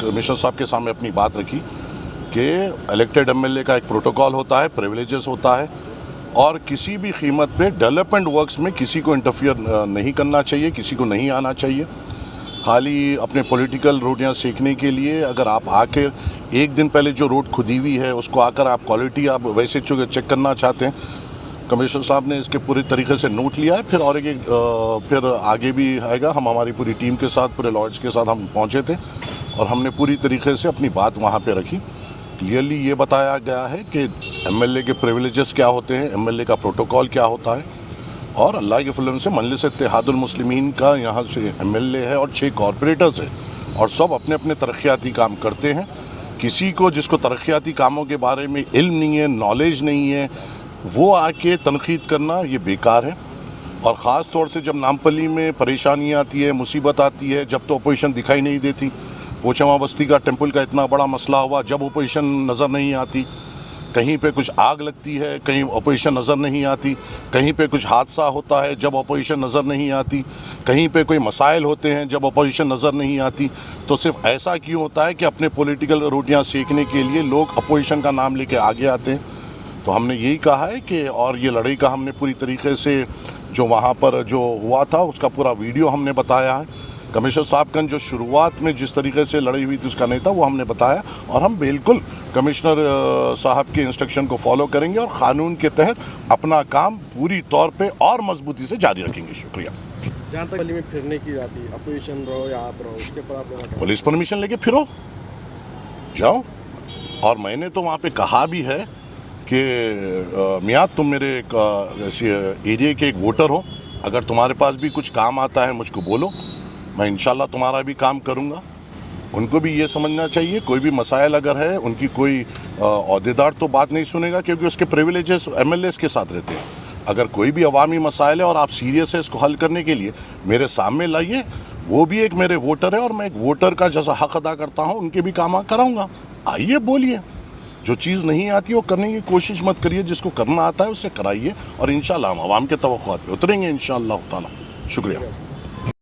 Commissioner صاحب کے سامنے اپنی بات رکھی کہ الیکٹڈ ایم ایل اے کا ایک پروٹوکول ہوتا ہے، پریولیجز ہوتا ہے، اور کسی بھی قیمت پہ ڈیولپمنٹ ورکس میں کسی کو انٹرفیئر نہیں کرنا چاہیے، کسی کو نہیں آنا چاہیے. خالی اپنے پولیٹیکل روٹیاں سیکھنے کے لیے اگر آپ آ کے ایک دن پہلے جو روڈ کھدی ہوئی ہے اس کو آ کر آپ کوالٹی آپ ویسے چیک کرنا چاہتے ہیں. کمشنر صاحب نے اس کے پورے طریقے سے نوٹ لیا ہے. پھر آگے بھی آئے گا. ہماری پوری ٹیم کے ساتھ، پورے لائرز کے ساتھ ہم پہنچے تھے اور ہم نے پوری طریقے سے اپنی بات وہاں پہ رکھی. کلیئرلی یہ بتایا گیا ہے کہ ایم ایل اے کے پریولیجز کیا ہوتے ہیں، ایم ایل اے کا پروٹوکول کیا ہوتا ہے، اور اللہ کے فضل سے مجلس اتحاد المسلمین کا یہاں سے ایم ایل اے ہے اور 6 کارپوریٹرز ہیں، اور سب اپنے اپنے ترقیاتی کام کرتے ہیں. کسی کو جس کو ترقیاتی کاموں کے بارے میں علم نہیں ہے، نالج نہیں ہے، وہ آ کے تنقید کرنا یہ بیکار ہے. اور خاص طور سے جب نامپلی میں پریشانی آتی ہے، مصیبت آتی ہے، جب تو اپوزیشن دکھائی نہیں دیتی. پوچھما بستی کا ٹیمپل کا اتنا بڑا مسئلہ ہوا، جب اپوزیشن نظر نہیں آتی. کہیں پہ کچھ آگ لگتی ہے، کہیں اپوزیشن نظر نہیں آتی. کہیں پہ کچھ حادثہ ہوتا ہے، جب اپوزیشن نظر نہیں آتی. کہیں پہ کوئی مسائل ہوتے ہیں، جب اپوزیشن نظر نہیں آتی. تو صرف ایسا کیوں ہوتا ہے کہ اپنے پولیٹیکل روٹیاں سیکھنے کے لیے لوگ اپوزیشن کا نام لے کے آگے آتے ہیں. تو ہم نے یہی کہا ہے کہ، اور یہ لڑائی کا ہم نے پوری طریقے سے جو وہاں پر جو ہوا تھا اس کا پورا ویڈیو ہم نے بتایا ہے. کمشنر صاحب کا جو شروعات میں جس طریقے سے لڑائی ہوئی تھی اس کا نہیں تھا، وہ ہم نے بتایا، اور ہم بالکل کمشنر صاحب کے انسٹرکشن کو فالو کریں گے اور قانون کے تحت اپنا کام پوری طور پہ اور مضبوطی سے جاری رکھیں گے. شکریہ. جہاں تک میں پھرنے کی آتی اپوزیشن رہو یا آپ رہو، اس کے پر آپ پولیس پرمیشن لے کے پھرو، جاؤ. اور میں نے تو وہاں پہ کہا بھی ہے کہ میاں تم میرے ایریا کے ایک ووٹر ہو، اگر تمہارے پاس بھی کچھ کام آتا ہے مجھ کو بولو، میں انشاءاللہ تمہارا بھی کام کروں گا. ان کو بھی یہ سمجھنا چاہیے کوئی بھی مسائل اگر ہے، ان کی کوئی عہدیدار تو بات نہیں سنے گا، کیونکہ اس کے پریولیجز ایم ایل ایز کے ساتھ رہتے ہیں. اگر کوئی بھی عوامی مسائل ہے اور آپ سیریس ہے اس کو حل کرنے کے لیے، میرے سامنے لائیے. وہ بھی ایک میرے ووٹر ہے اور میں ایک ووٹر کا جیسا حق ادا کرتا ہوں ان کے بھی کام کراؤں گا. آئیے بولیے. جو چیز نہیں آتی وہ کرنے کی کوشش مت کریے، جس کو کرنا آتا ہے اسے کرائیے، اور انشاءاللہ ہم عوام کے توقعات پہ اتریں گے انشاءاللہ تعالی. شکریہ.